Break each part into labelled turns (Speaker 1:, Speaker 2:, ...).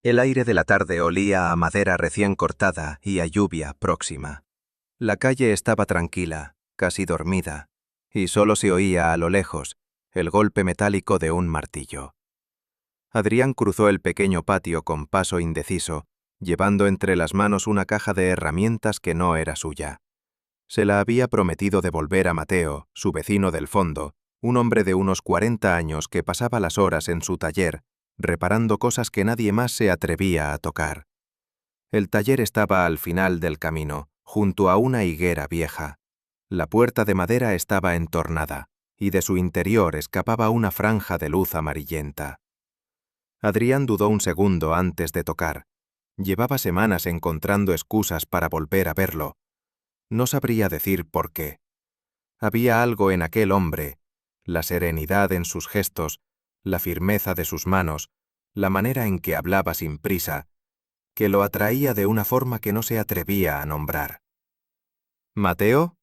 Speaker 1: El aire de la tarde olía a madera recién cortada y a lluvia próxima. La calle estaba tranquila, casi dormida, y solo se oía a lo lejos el golpe metálico de un martillo. Adrián cruzó el pequeño patio con paso indeciso, llevando entre las manos una caja de herramientas que no era suya. Se la había prometido devolver a Mateo, su vecino del fondo, un hombre de unos 40 años que pasaba las horas en su taller, reparando cosas que nadie más se atrevía a tocar. El taller estaba al final del camino, junto a una higuera vieja. La puerta de madera estaba entornada, y de su interior escapaba una franja de luz amarillenta. Adrián dudó un segundo antes de tocar. Llevaba semanas encontrando excusas para volver a verlo. No sabría decir por qué. Había algo en aquel hombre, la serenidad en sus gestos, la firmeza de sus manos, la manera en que hablaba sin prisa, que lo atraía de una forma que no se atrevía a nombrar. «¿Mateo?»,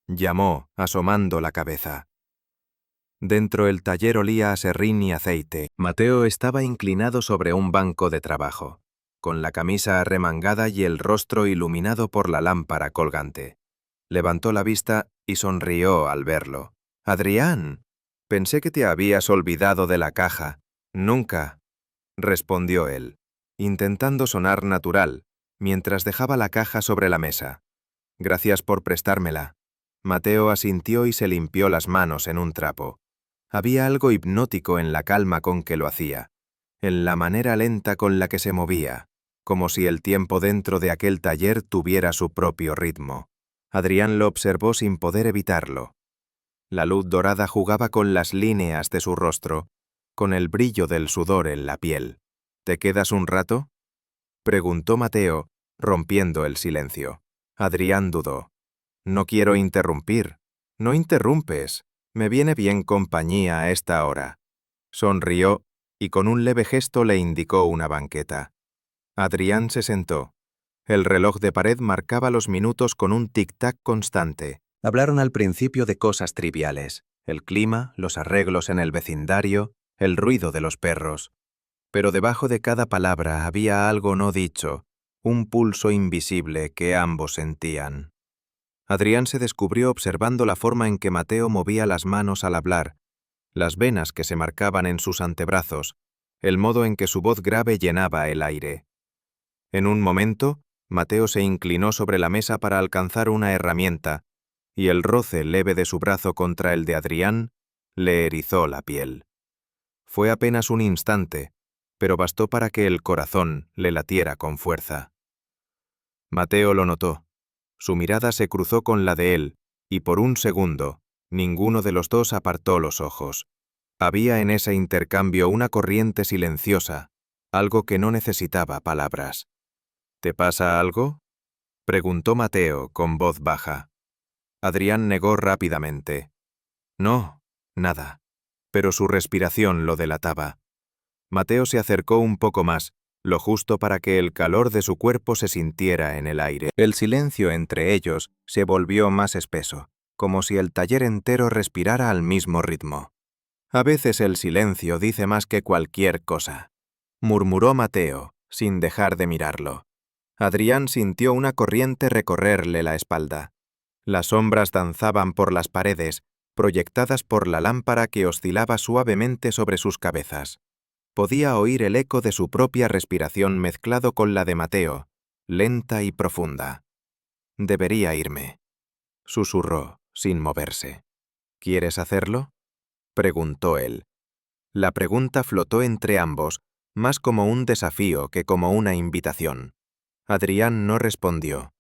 Speaker 1: llamó, asomando la cabeza. Dentro el taller olía a serrín y aceite. Mateo estaba inclinado sobre un banco de trabajo, con la camisa arremangada y el rostro iluminado por la lámpara colgante. Levantó la vista y sonrió al verlo. «Adrián, pensé que te habías olvidado de la caja». «Nunca», respondió él, intentando sonar natural, mientras dejaba la caja sobre la mesa. «Gracias por prestármela». Mateo asintió y se limpió las manos en un trapo. Había algo hipnótico en la calma con que lo hacía, en la manera lenta con la que se movía, como si el tiempo dentro de aquel taller tuviera su propio ritmo. Adrián lo observó sin poder evitarlo. La luz dorada jugaba con las líneas de su rostro, con el brillo del sudor en la piel. «¿Te quedas un rato?», preguntó Mateo, rompiendo el silencio. Adrián dudó. «No quiero interrumpir». «No interrumpes. Me viene bien compañía a esta hora». Sonrió y con un leve gesto le indicó una banqueta. Adrián se sentó. El reloj de pared marcaba los minutos con un tic-tac constante. Hablaron al principio de cosas triviales: el clima, los arreglos en el vecindario, el ruido de los perros. Pero debajo de cada palabra había algo no dicho, un pulso invisible que ambos sentían. Adrián se descubrió observando la forma en que Mateo movía las manos al hablar, las venas que se marcaban en sus antebrazos, el modo en que su voz grave llenaba el aire. En un momento, Mateo se inclinó sobre la mesa para alcanzar una herramienta, y el roce leve de su brazo contra el de Adrián le erizó la piel. Fue apenas un instante, pero bastó para que el corazón le latiera con fuerza. Mateo lo notó. Su mirada se cruzó con la de él, y por un segundo, ninguno de los dos apartó los ojos. Había en ese intercambio una corriente silenciosa, algo que no necesitaba palabras. «¿Te pasa algo?», preguntó Mateo con voz baja. Adrián negó rápidamente. «No, nada», pero su respiración lo delataba. Mateo se acercó un poco más, lo justo para que el calor de su cuerpo se sintiera en el aire. El silencio entre ellos se volvió más espeso, como si el taller entero respirara al mismo ritmo. «A veces el silencio dice más que cualquier cosa», murmuró Mateo, sin dejar de mirarlo. Adrián sintió una corriente recorrerle la espalda. Las sombras danzaban por las paredes, proyectadas por la lámpara que oscilaba suavemente sobre sus cabezas. Podía oír el eco de su propia respiración mezclado con la de Mateo, lenta y profunda. «Debería irme», susurró, sin moverse. «¿Quieres hacerlo?», preguntó él. La pregunta flotó entre ambos, más como un desafío que como una invitación. Adrián no respondió.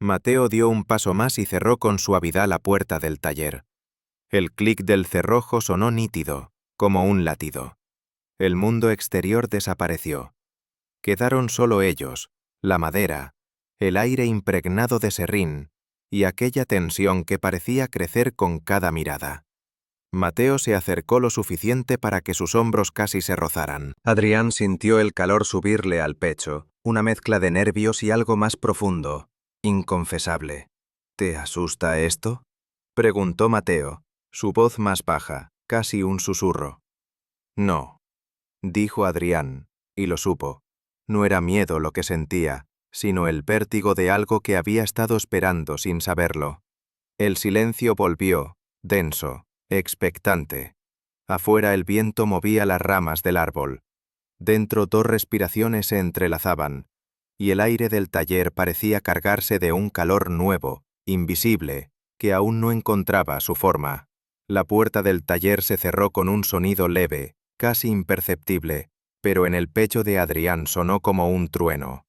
Speaker 1: Mateo dio un paso más y cerró con suavidad la puerta del taller. El clic del cerrojo sonó nítido, como un latido. El mundo exterior desapareció. Quedaron solo ellos, la madera, el aire impregnado de serrín y aquella tensión que parecía crecer con cada mirada. Mateo se acercó lo suficiente para que sus hombros casi se rozaran. Adrián sintió el calor subirle al pecho, una mezcla de nervios y algo más profundo, inconfesable. «¿Te asusta esto?», preguntó Mateo, su voz más baja, casi un susurro. «No», dijo Adrián, y lo supo. No era miedo lo que sentía, sino el vértigo de algo que había estado esperando sin saberlo. El silencio volvió, denso, expectante. Afuera el viento movía las ramas del árbol. Dentro 2 respiraciones se entrelazaban, y el aire del taller parecía cargarse de un calor nuevo, invisible, que aún no encontraba su forma. La puerta del taller se cerró con un sonido leve, casi imperceptible, pero en el pecho de Adrián sonó como un trueno.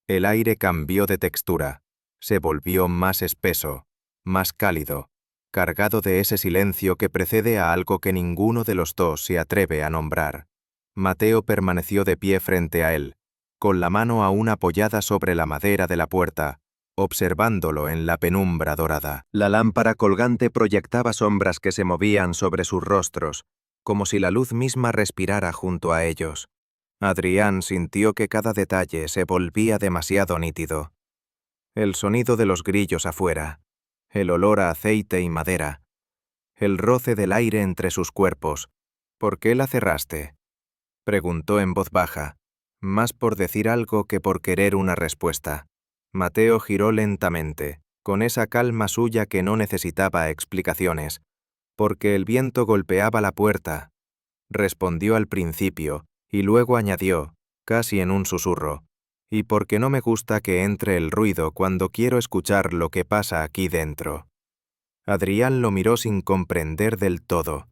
Speaker 1: El aire cambió de textura, se volvió más espeso, más cálido, cargado de ese silencio que precede a algo que ninguno de los dos se atreve a nombrar. Mateo permaneció de pie frente a él, con la mano aún apoyada sobre la madera de la puerta, observándolo en la penumbra dorada. La lámpara colgante proyectaba sombras que se movían sobre sus rostros, como si la luz misma respirara junto a ellos. Adrián sintió que cada detalle se volvía demasiado nítido. El sonido de los grillos afuera, el olor a aceite y madera, el roce del aire entre sus cuerpos. «¿Por qué la cerraste?», preguntó en voz baja, más por decir algo que por querer una respuesta. Mateo giró lentamente, con esa calma suya que no necesitaba explicaciones, porque el viento golpeaba la puerta. Respondió al principio, y luego añadió, casi en un susurro, «y porque no me gusta que entre el ruido cuando quiero escuchar lo que pasa aquí dentro». Adrián lo miró sin comprender del todo.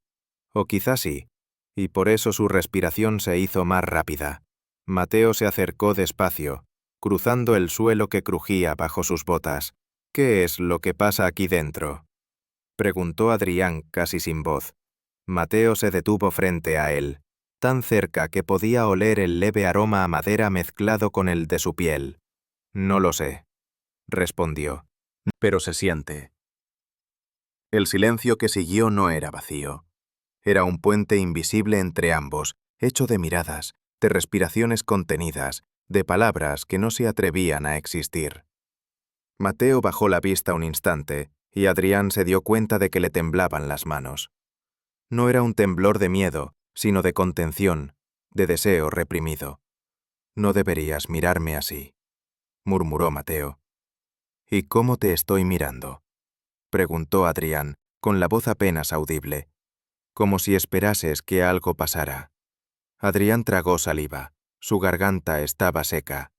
Speaker 1: O quizás sí, y por eso su respiración se hizo más rápida. Mateo se acercó despacio, cruzando el suelo que crujía bajo sus botas. «¿Qué es lo que pasa aquí dentro?», preguntó Adrián casi sin voz. Mateo se detuvo frente a él, tan cerca que podía oler el leve aroma a madera mezclado con el de su piel. «No lo sé», respondió, «pero se siente». El silencio que siguió no era vacío. Era un puente invisible entre ambos, hecho de miradas, de respiraciones contenidas, de palabras que no se atrevían a existir. Mateo bajó la vista un instante, y Adrián se dio cuenta de que le temblaban las manos. No era un temblor de miedo, sino de contención, de deseo reprimido. «No deberías mirarme así», murmuró Mateo. «¿Y cómo te estoy mirando?», preguntó Adrián, con la voz apenas audible, como si esperases que algo pasara. Adrián tragó saliva. Su garganta estaba seca.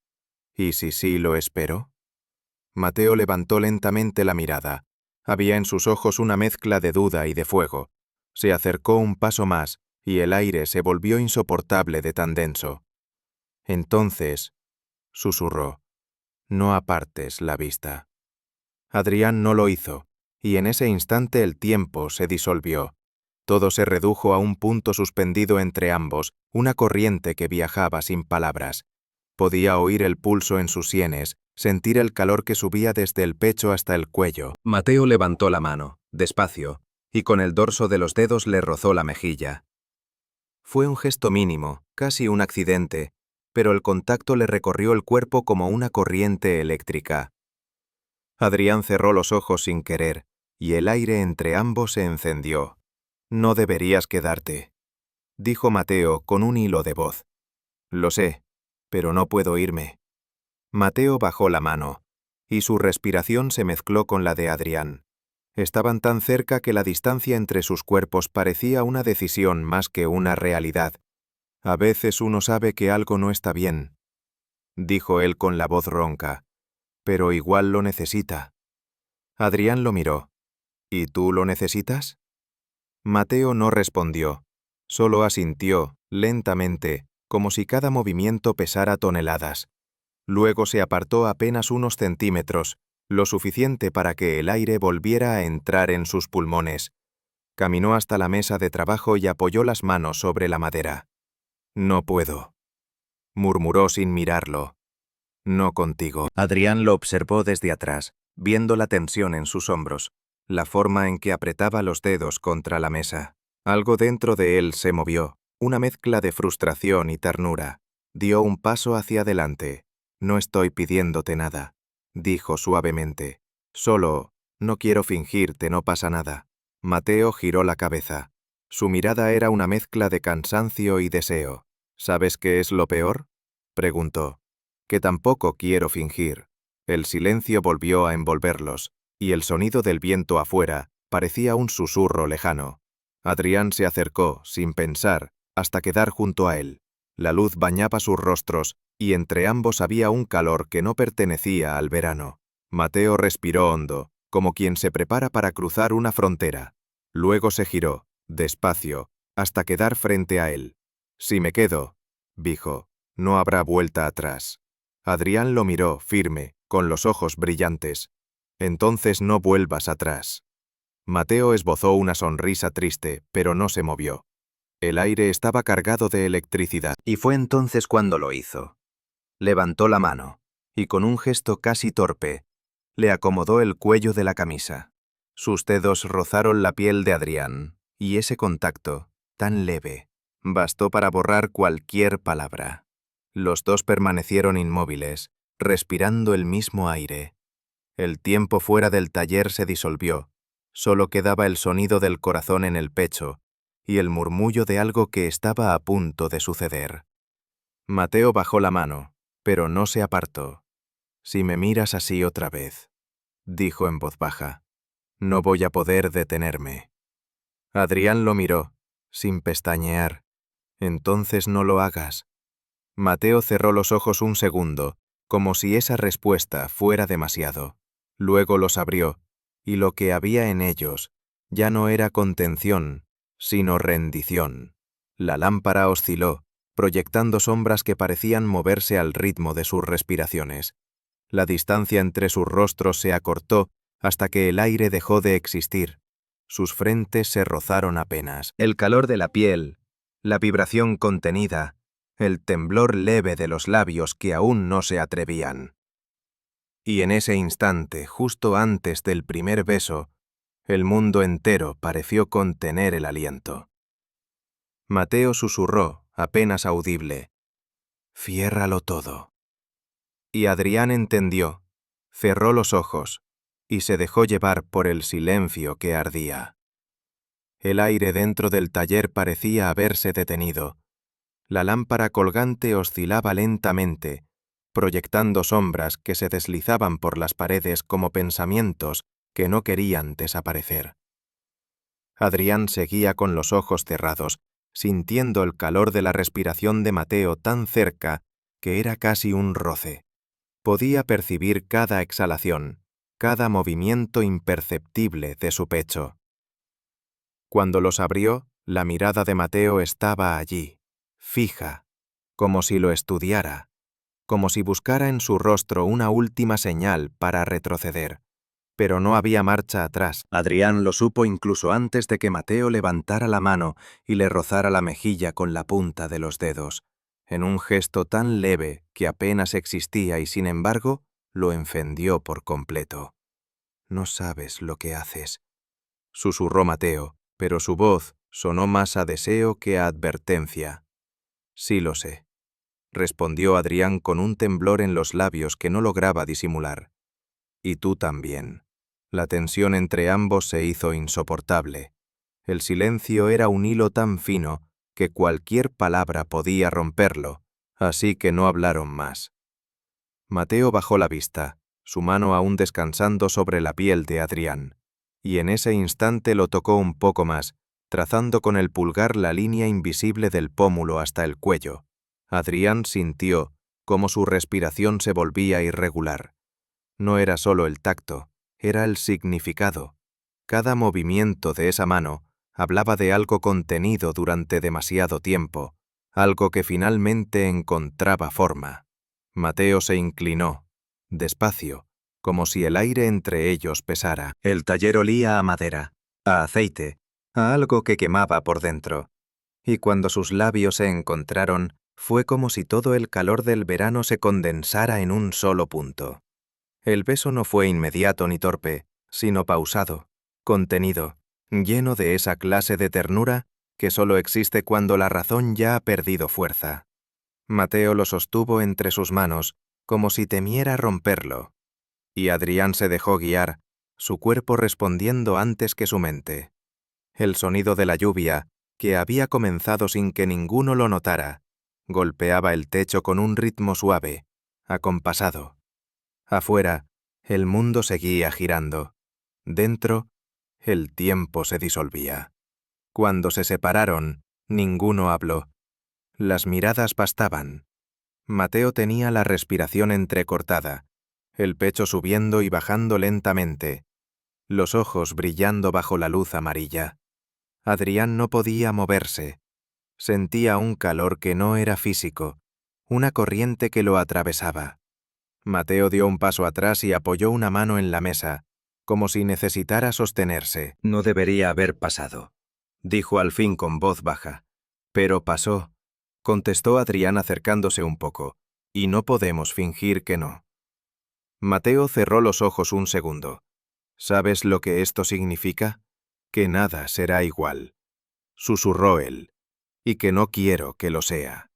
Speaker 1: «¿Y si sí lo espero?». Mateo levantó lentamente la mirada. Había en sus ojos una mezcla de duda y de fuego. Se acercó un paso más, y el aire se volvió insoportable de tan denso. «Entonces», susurró, «no apartes la vista». Adrián no lo hizo, y en ese instante el tiempo se disolvió. Todo se redujo a un punto suspendido entre ambos, una corriente que viajaba sin palabras. Podía oír el pulso en sus sienes, sentir el calor que subía desde el pecho hasta el cuello. Mateo levantó la mano, despacio, y con el dorso de los dedos le rozó la mejilla. Fue un gesto mínimo, casi un accidente, pero el contacto le recorrió el cuerpo como una corriente eléctrica. Adrián cerró los ojos sin querer, y el aire entre ambos se encendió. «No deberías quedarte», dijo Mateo con un hilo de voz. «Lo sé, pero no puedo irme». Mateo bajó la mano, y su respiración se mezcló con la de Adrián. Estaban tan cerca que la distancia entre sus cuerpos parecía una decisión más que una realidad. «A veces uno sabe que algo no está bien», dijo él con la voz ronca, «pero igual lo necesita». Adrián lo miró. «¿Y tú lo necesitas?». Mateo no respondió, solo asintió, lentamente, como si cada movimiento pesara toneladas. Luego se apartó apenas unos centímetros, lo suficiente para que el aire volviera a entrar en sus pulmones. Caminó hasta la mesa de trabajo y apoyó las manos sobre la madera. «No puedo», murmuró sin mirarlo. «No contigo». Adrián lo observó desde atrás, viendo la tensión en sus hombros, la forma en que apretaba los dedos contra la mesa. Algo dentro de él se movió, una mezcla de frustración y ternura. Dio un paso hacia adelante. «No estoy pidiéndote nada», dijo suavemente. «Solo, no quiero fingirte, no pasa nada». Mateo giró la cabeza. Su mirada era una mezcla de cansancio y deseo. «¿Sabes qué es lo peor?», preguntó. Que tampoco quiero fingir. El silencio volvió a envolverlos, y el sonido del viento afuera parecía un susurro lejano. Adrián se acercó, sin pensar, hasta quedar junto a él. La luz bañaba sus rostros, y entre ambos había un calor que no pertenecía al verano. Mateo respiró hondo, como quien se prepara para cruzar una frontera. Luego se giró, despacio, hasta quedar frente a él. «Si me quedo», dijo, «no habrá vuelta atrás». Adrián lo miró, firme, con los ojos brillantes. «Entonces no vuelvas atrás». Mateo esbozó una sonrisa triste, pero no se movió. El aire estaba cargado de electricidad. Y fue entonces cuando lo hizo. Levantó la mano, y con un gesto casi torpe, le acomodó el cuello de la camisa. Sus dedos rozaron la piel de Adrián, y ese contacto, tan leve, bastó para borrar cualquier palabra. Los dos permanecieron inmóviles, respirando el mismo aire. El tiempo fuera del taller se disolvió, solo quedaba el sonido del corazón en el pecho y el murmullo de algo que estaba a punto de suceder. Mateo bajó la mano, pero no se apartó. «Si me miras así otra vez», dijo en voz baja, «no voy a poder detenerme». Adrián lo miró, sin pestañear. «Entonces no lo hagas». Mateo cerró los ojos un segundo, como si esa respuesta fuera demasiado. Luego los abrió, y lo que había en ellos ya no era contención, sino rendición. La lámpara osciló, proyectando sombras que parecían moverse al ritmo de sus respiraciones. La distancia entre sus rostros se acortó hasta que el aire dejó de existir. Sus frentes se rozaron apenas. El calor de la piel, la vibración contenida, el temblor leve de los labios que aún no se atrevían. Y en ese instante, justo antes del primer beso, el mundo entero pareció contener el aliento. Mateo susurró, apenas audible, «Ciérralo todo». Y Adrián entendió, cerró los ojos y se dejó llevar por el silencio que ardía. El aire dentro del taller parecía haberse detenido. La lámpara colgante oscilaba lentamente, proyectando sombras que se deslizaban por las paredes como pensamientos que no querían desaparecer. Adrián seguía con los ojos cerrados, sintiendo el calor de la respiración de Mateo tan cerca que era casi un roce. Podía percibir cada exhalación, cada movimiento imperceptible de su pecho. Cuando los abrió, la mirada de Mateo estaba allí, fija, como si lo estudiara, como si buscara en su rostro una última señal para retroceder. Pero no había marcha atrás. Adrián lo supo incluso antes de que Mateo levantara la mano y le rozara la mejilla con la punta de los dedos, en un gesto tan leve que apenas existía y sin embargo lo encendió por completo. «No sabes lo que haces», susurró Mateo, pero su voz sonó más a deseo que a advertencia. «Sí lo sé», respondió Adrián con un temblor en los labios que no lograba disimular. «Y tú también». La tensión entre ambos se hizo insoportable. El silencio era un hilo tan fino que cualquier palabra podía romperlo, así que no hablaron más. Mateo bajó la vista, su mano aún descansando sobre la piel de Adrián, y en ese instante lo tocó un poco más, trazando con el pulgar la línea invisible del pómulo hasta el cuello. Adrián sintió cómo su respiración se volvía irregular. No era solo el tacto, era el significado. Cada movimiento de esa mano hablaba de algo contenido durante demasiado tiempo, algo que finalmente encontraba forma. Mateo se inclinó, despacio, como si el aire entre ellos pesara. El taller olía a madera, a aceite, a algo que quemaba por dentro. Y cuando sus labios se encontraron, fue como si todo el calor del verano se condensara en un solo punto. El beso no fue inmediato ni torpe, sino pausado, contenido, lleno de esa clase de ternura que solo existe cuando la razón ya ha perdido fuerza. Mateo lo sostuvo entre sus manos, como si temiera romperlo, y Adrián se dejó guiar, su cuerpo respondiendo antes que su mente. El sonido de la lluvia, que había comenzado sin que ninguno lo notara, Golpeaba el techo con un ritmo suave, acompasado. Afuera, el mundo seguía girando. Dentro, el tiempo se disolvía. Cuando se separaron, ninguno habló. Las miradas bastaban. Mateo tenía la respiración entrecortada, el pecho subiendo y bajando lentamente, los ojos brillando bajo la luz amarilla. Adrián no podía moverse. Sentía un calor que no era físico, una corriente que lo atravesaba. Mateo dio un paso atrás y apoyó una mano en la mesa, como si necesitara sostenerse.
Speaker 2: No debería haber pasado, dijo al fin con voz baja.
Speaker 1: Pero pasó, contestó Adrián acercándose un poco, y no podemos fingir que no. Mateo cerró los ojos un segundo. ¿Sabes lo que esto significa? Que nada será igual, susurró él, y que no quiero que lo sea.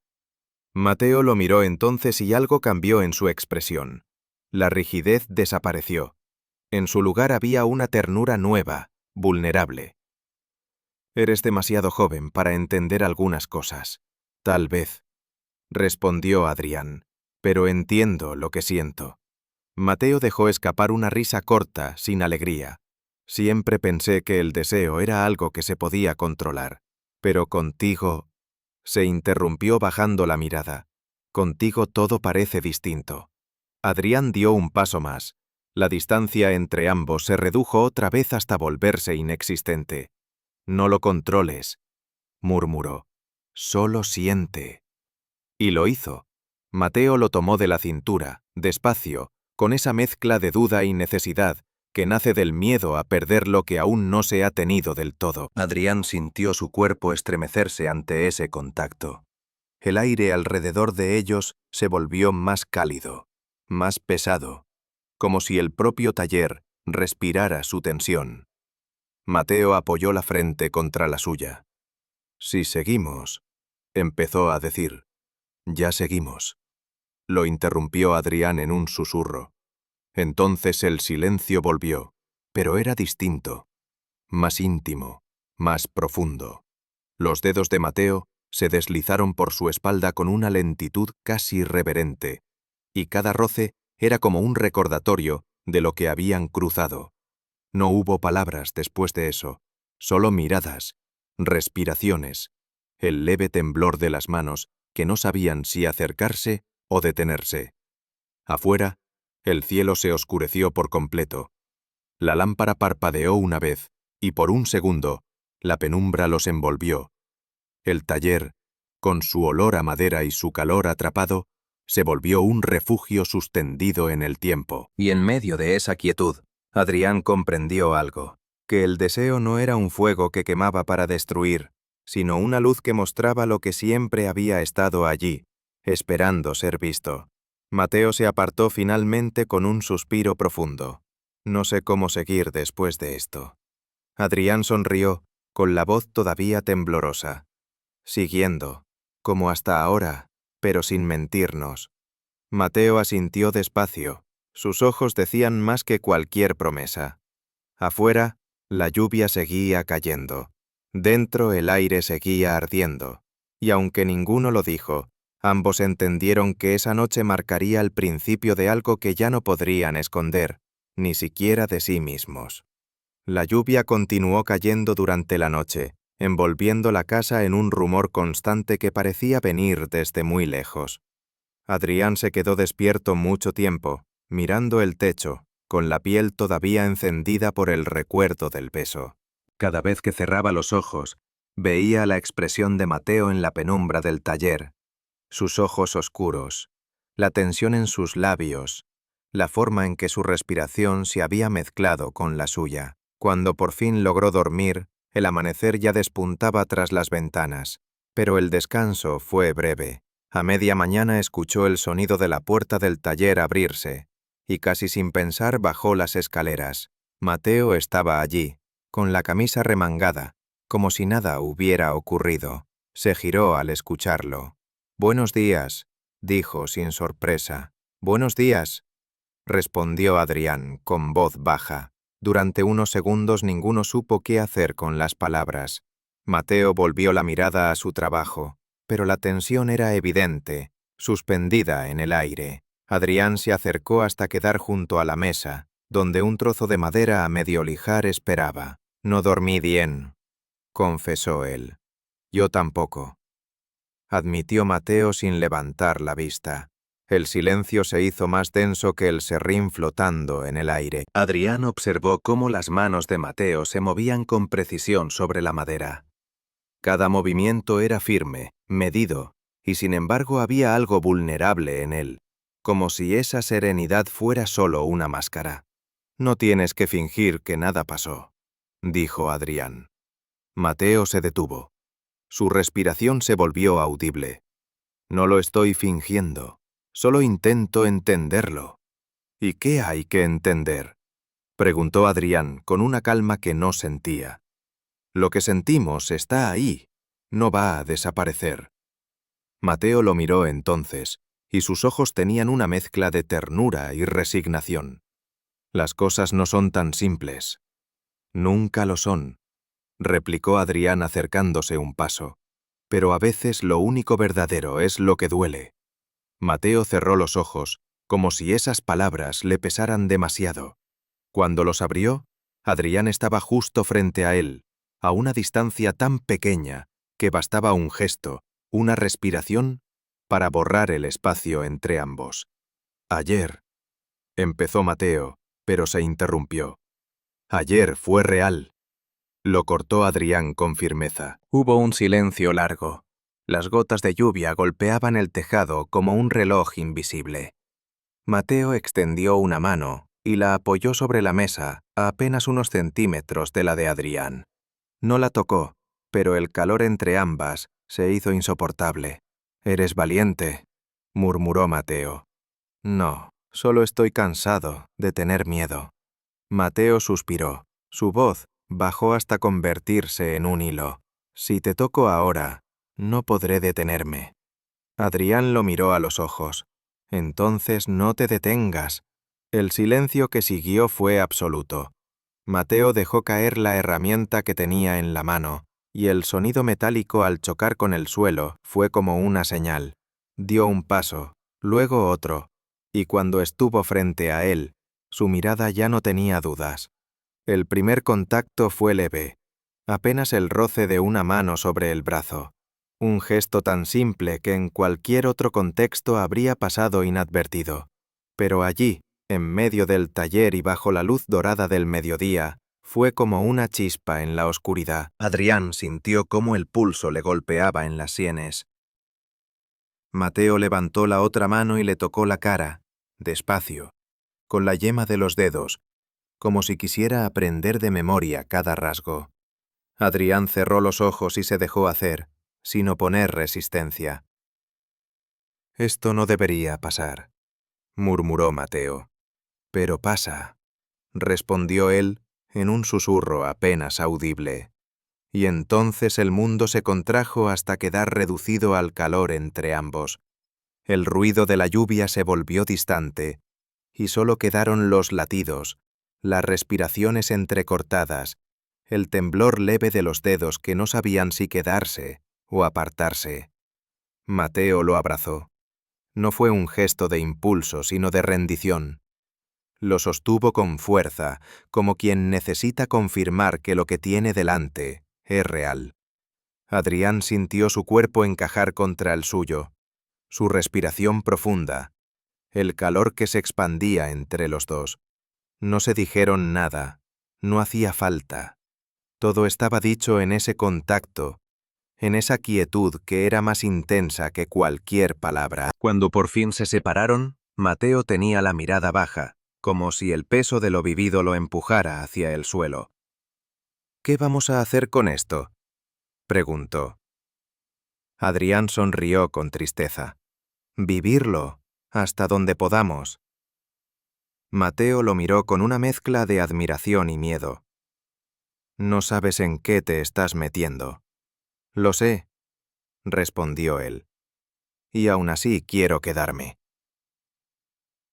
Speaker 1: Mateo lo miró entonces y algo cambió en su expresión. La rigidez desapareció. En su lugar había una ternura nueva, vulnerable. Eres demasiado joven para entender algunas cosas. Tal vez, respondió Adrián, pero entiendo lo que siento. Mateo dejó escapar una risa corta, sin alegría. Siempre pensé que el deseo era algo que se podía controlar, pero contigo... Se interrumpió bajando la mirada. Contigo todo parece distinto. Adrián dio un paso más. La distancia entre ambos se redujo otra vez hasta volverse inexistente. No lo controles, murmuró. Solo siente. Y lo hizo. Mateo lo tomó de la cintura, despacio, con esa mezcla de duda y necesidad que nace del miedo a perder lo que aún no se ha tenido del todo. Adrián sintió su cuerpo estremecerse ante ese contacto. El aire alrededor de ellos se volvió más cálido, más pesado, como si el propio taller respirara su tensión. Mateo apoyó la frente contra la suya. Si seguimos, empezó a decir. Ya seguimos. Lo interrumpió Adrián en un susurro. Entonces el silencio volvió, pero era distinto, más íntimo, más profundo. Los dedos de Mateo se deslizaron por su espalda con una lentitud casi reverente, y cada roce era como un recordatorio de lo que habían cruzado. No hubo palabras después de eso, solo miradas, respiraciones, el leve temblor de las manos que no sabían si acercarse o detenerse. Afuera, el cielo se oscureció por completo. La lámpara parpadeó una vez, y por un segundo, la penumbra los envolvió. El taller, con su olor a madera y su calor atrapado, se volvió un refugio suspendido en el tiempo. Y en medio de esa quietud, Adrián comprendió algo, que el deseo no era un fuego que quemaba para destruir, sino una luz que mostraba lo que siempre había estado allí, esperando ser visto. Mateo se apartó finalmente con un suspiro profundo. No sé cómo seguir después de esto. Adrián sonrió, con la voz todavía temblorosa. Siguiendo, como hasta ahora, pero sin mentirnos. Mateo asintió despacio. Sus ojos decían más que cualquier promesa. Afuera, la lluvia seguía cayendo. Dentro el aire seguía ardiendo. Y aunque ninguno lo dijo, ambos entendieron que esa noche marcaría el principio de algo que ya no podrían esconder, ni siquiera de sí mismos. La lluvia continuó cayendo durante la noche, envolviendo la casa en un rumor constante que parecía venir desde muy lejos. Adrián se quedó despierto mucho tiempo, mirando el techo, con la piel todavía encendida por el recuerdo del beso. Cada vez que cerraba los ojos, veía la expresión de Mateo en la penumbra del taller, sus ojos oscuros, la tensión en sus labios, la forma en que su respiración se había mezclado con la suya. Cuando por fin logró dormir, el amanecer ya despuntaba tras las ventanas, pero el descanso fue breve. A media mañana escuchó el sonido de la puerta del taller abrirse, y casi sin pensar bajó las escaleras. Mateo estaba allí, con la camisa remangada, como si nada hubiera ocurrido. Se giró al escucharlo. «Buenos días», dijo sin sorpresa. «Buenos días», respondió Adrián, con voz baja. Durante unos segundos ninguno supo qué hacer con las palabras. Mateo volvió la mirada a su trabajo, pero la tensión era evidente, suspendida en el aire. Adrián se acercó hasta quedar junto a la mesa, donde un trozo de madera a medio lijar esperaba. «No dormí bien», confesó él. «Yo tampoco», admitió Mateo sin levantar la vista. El silencio se hizo más denso que el serrín flotando en el aire. Adrián observó cómo las manos de Mateo se movían con precisión sobre la madera. Cada movimiento era firme, medido, y sin embargo había algo vulnerable en él, como si esa serenidad fuera solo una máscara. «No tienes que fingir que nada pasó», dijo Adrián. Mateo se detuvo. Su respiración se volvió audible. «No lo estoy fingiendo. Solo intento entenderlo». «¿Y qué hay que entender?», preguntó Adrián con una calma que no sentía. «Lo que sentimos está ahí. No va a desaparecer». Mateo lo miró entonces, y sus ojos tenían una mezcla de ternura y resignación. «Las cosas no son tan simples». «Nunca lo son», replicó Adrián acercándose un paso. «Pero a veces lo único verdadero es lo que duele». Mateo cerró los ojos, como si esas palabras le pesaran demasiado. Cuando los abrió, Adrián estaba justo frente a él, a una distancia tan pequeña que bastaba un gesto, una respiración, para borrar el espacio entre ambos. «Ayer», empezó Mateo, pero se interrumpió. «Ayer fue real», lo cortó Adrián con firmeza. Hubo un silencio largo. Las gotas de lluvia golpeaban el tejado como un reloj invisible. Mateo extendió una mano y la apoyó sobre la mesa a apenas unos centímetros de la de Adrián. No la tocó, pero el calor entre ambas se hizo insoportable. «Eres valiente», murmuró Mateo. «No, solo estoy cansado de tener miedo». Mateo suspiró. Su voz bajó hasta convertirse en un hilo. «Si te toco ahora, no podré detenerme». Adrián lo miró a los ojos. «Entonces no te detengas». El silencio que siguió fue absoluto. Mateo dejó caer la herramienta que tenía en la mano, y el sonido metálico al chocar con el suelo fue como una señal. Dio un paso, luego otro, y cuando estuvo frente a él, su mirada ya no tenía dudas. El primer contacto fue leve, apenas el roce de una mano sobre el brazo. Un gesto tan simple que en cualquier otro contexto habría pasado inadvertido. Pero allí, en medio del taller y bajo la luz dorada del mediodía, fue como una chispa en la oscuridad. Adrián sintió cómo el pulso le golpeaba en las sienes. Mateo levantó la otra mano y le tocó la cara, despacio, con la yema de los dedos, como si quisiera aprender de memoria cada rasgo. Adrián cerró los ojos y se dejó hacer, sin oponer resistencia. «Esto no debería pasar», murmuró Mateo. «Pero pasa», respondió él en un susurro apenas audible. Y entonces el mundo se contrajo hasta quedar reducido al calor entre ambos. El ruido de la lluvia se volvió distante, y solo quedaron los latidos, las respiraciones entrecortadas, el temblor leve de los dedos que no sabían si quedarse o apartarse. Mateo lo abrazó. No fue un gesto de impulso, sino de rendición. Lo sostuvo con fuerza, como quien necesita confirmar que lo que tiene delante es real. Adrián sintió su cuerpo encajar contra el suyo, su respiración profunda, el calor que se expandía entre los dos. No se dijeron nada, no hacía falta. Todo estaba dicho en ese contacto, en esa quietud que era más intensa que cualquier palabra. Cuando por fin se separaron, Mateo tenía la mirada baja, como si el peso de lo vivido lo empujara hacia el suelo. «¿Qué vamos a hacer con esto?», preguntó. Adrián sonrió con tristeza. «Vivirlo, hasta donde podamos». Mateo lo miró con una mezcla de admiración y miedo. «No sabes en qué te estás metiendo». «Lo sé», respondió él. «Y aún así quiero quedarme».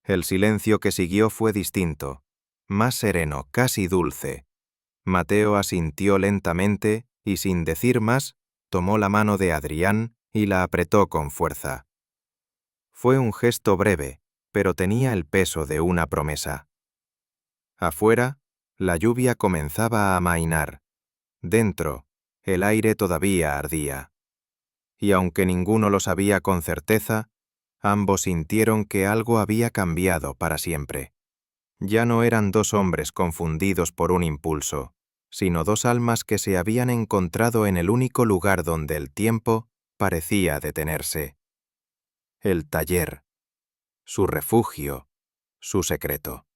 Speaker 1: El silencio que siguió fue distinto, más sereno, casi dulce. Mateo asintió lentamente y sin decir más, tomó la mano de Adrián y la apretó con fuerza. Fue un gesto breve, pero tenía el peso de una promesa. Afuera, la lluvia comenzaba a amainar. Dentro, el aire todavía ardía. Y aunque ninguno lo sabía con certeza, ambos sintieron que algo había cambiado para siempre. Ya no eran dos hombres confundidos por un impulso, sino dos almas que se habían encontrado en el único lugar donde el tiempo parecía detenerse. El taller, su refugio, su secreto.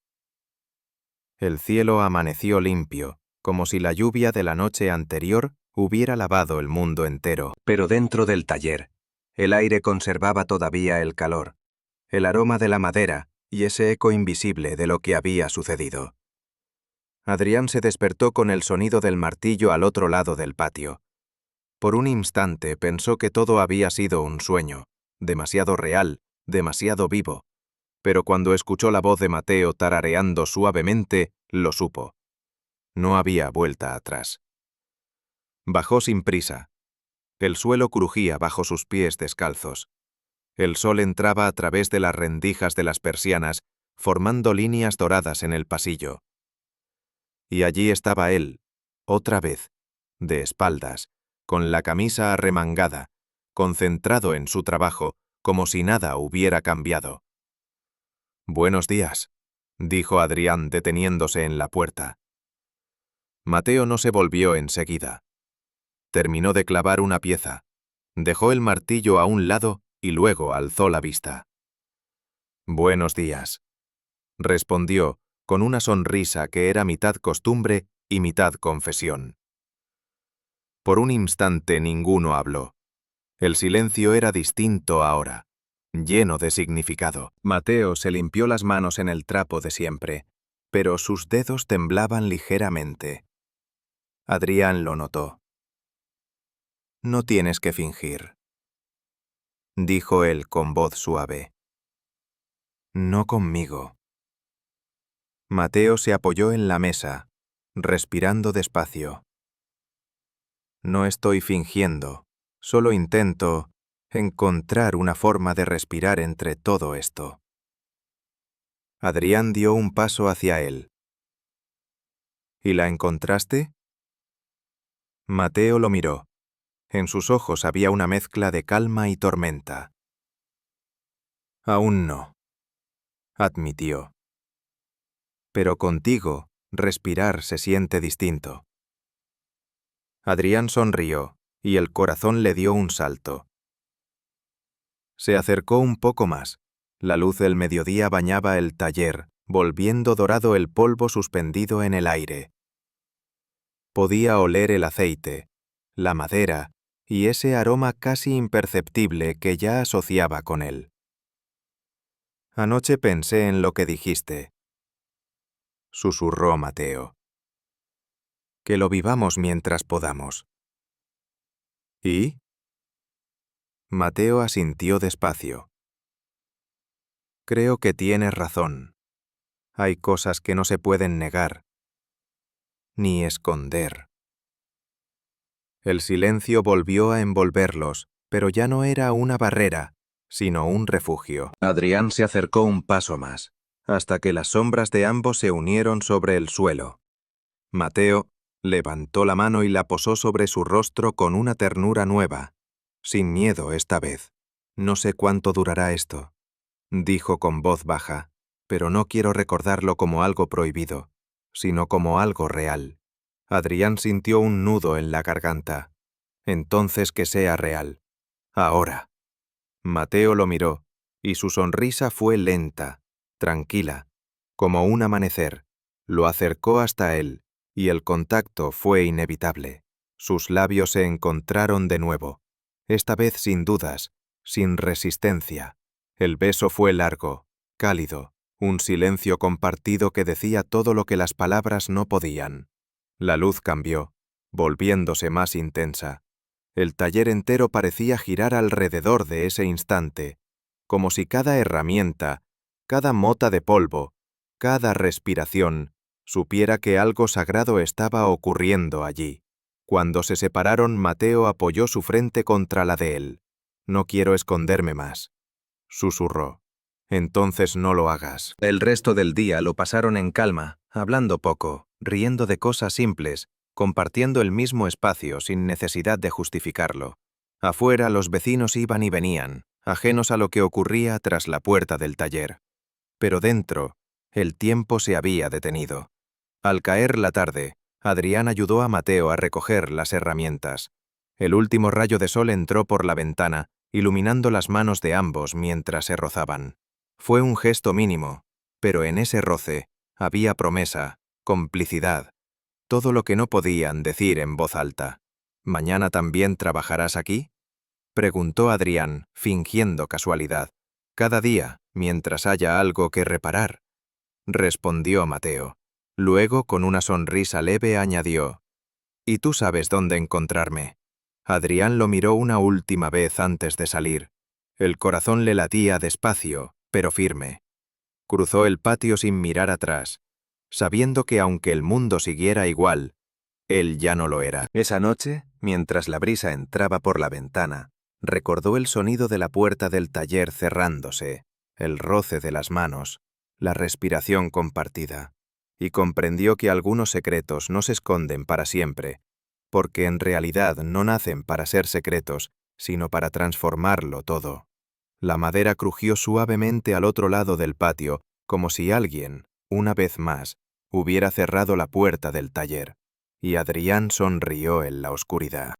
Speaker 1: El cielo amaneció limpio, como si la lluvia de la noche anterior hubiera lavado el mundo entero.
Speaker 2: Pero dentro del taller, el aire conservaba todavía el calor, el aroma de la madera y ese eco invisible de lo que había sucedido.
Speaker 1: Adrián se despertó con el sonido del martillo al otro lado del patio. Por un instante pensó que todo había sido un sueño, demasiado real, demasiado vivo. Pero cuando escuchó la voz de Mateo tarareando suavemente, lo supo. No había vuelta atrás. Bajó sin prisa. El suelo crujía bajo sus pies descalzos. El sol entraba a través de las rendijas de las persianas, formando líneas doradas en el pasillo. Y allí estaba él, otra vez, de espaldas, con la camisa arremangada, concentrado en su trabajo, como si nada hubiera cambiado. «Buenos días», dijo Adrián deteniéndose en la puerta. Mateo no se volvió enseguida. Terminó de clavar una pieza, dejó el martillo a un lado y luego alzó la vista. «Buenos días», respondió, con una sonrisa que era mitad costumbre y mitad confesión. Por un instante ninguno habló. El silencio era distinto ahora, lleno de significado. Mateo se limpió las manos en el trapo de siempre, pero sus dedos temblaban ligeramente. Adrián lo notó. «No tienes que fingir», dijo él con voz suave. «No conmigo». Mateo se apoyó en la mesa, respirando despacio. «No estoy fingiendo, solo intento encontrar una forma de respirar entre todo esto». Adrián dio un paso hacia él. «¿Y la encontraste?» Mateo lo miró. En sus ojos había una mezcla de calma y tormenta. «Aún no», admitió. «Pero contigo, respirar se siente distinto». Adrián sonrió, y el corazón le dio un salto. Se acercó un poco más. La luz del mediodía bañaba el taller, volviendo dorado el polvo suspendido en el aire. Podía oler el aceite, la madera y ese aroma casi imperceptible que ya asociaba con él. «Anoche pensé en lo que dijiste», susurró Mateo. «Que lo vivamos mientras podamos». «¿Y?» Mateo asintió despacio. «Creo que tienes razón. Hay cosas que no se pueden negar, ni esconder». El silencio volvió a envolverlos, pero ya no era una barrera, sino un refugio. Adrián se acercó un paso más, hasta que las sombras de ambos se unieron sobre el suelo. Mateo levantó la mano y la posó sobre su rostro con una ternura nueva, sin miedo esta vez. «No sé cuánto durará esto», dijo con voz baja, «pero no quiero recordarlo como algo prohibido, sino como algo real». Adrián sintió un nudo en la garganta. «Entonces que sea real. Ahora». Mateo lo miró, y su sonrisa fue lenta, tranquila, como un amanecer. Lo acercó hasta él, y el contacto fue inevitable. Sus labios se encontraron de nuevo, esta vez sin dudas, sin resistencia. El beso fue largo, cálido, un silencio compartido que decía todo lo que las palabras no podían. La luz cambió, volviéndose más intensa. El taller entero parecía girar alrededor de ese instante, como si cada herramienta, cada mota de polvo, cada respiración, supiera que algo sagrado estaba ocurriendo allí. Cuando se separaron, Mateo apoyó su frente contra la de él. No quiero esconderme más, susurró. Entonces no lo hagas. El resto del día lo pasaron en calma, hablando poco, riendo de cosas simples, compartiendo el mismo espacio sin necesidad de justificarlo. Afuera los vecinos iban y venían, ajenos a lo que ocurría tras la puerta del taller. Pero dentro, el tiempo se había detenido. Al caer la tarde, Adrián ayudó a Mateo a recoger las herramientas. El último rayo de sol entró por la ventana, iluminando las manos de ambos mientras se rozaban. Fue un gesto mínimo, pero en ese roce había promesa, complicidad, todo lo que no podían decir en voz alta. ¿Mañana también trabajarás aquí?, preguntó Adrián, fingiendo casualidad. Cada día, mientras haya algo que reparar, respondió Mateo. Luego, con una sonrisa leve, añadió: «¿Y tú sabes dónde encontrarme?». Adrián lo miró una última vez antes de salir. El corazón le latía despacio, pero firme. Cruzó el patio sin mirar atrás, sabiendo que aunque el mundo siguiera igual, él ya no lo era. Esa noche, mientras la brisa entraba por la ventana, recordó el sonido de la puerta del taller cerrándose, el roce de las manos, la respiración compartida, y comprendió que algunos secretos no se esconden para siempre, porque en realidad no nacen para ser secretos, sino para transformarlo todo. La madera crujió suavemente al otro lado del patio, como si alguien, una vez más, hubiera cerrado la puerta del taller, y Adrián sonrió en la oscuridad.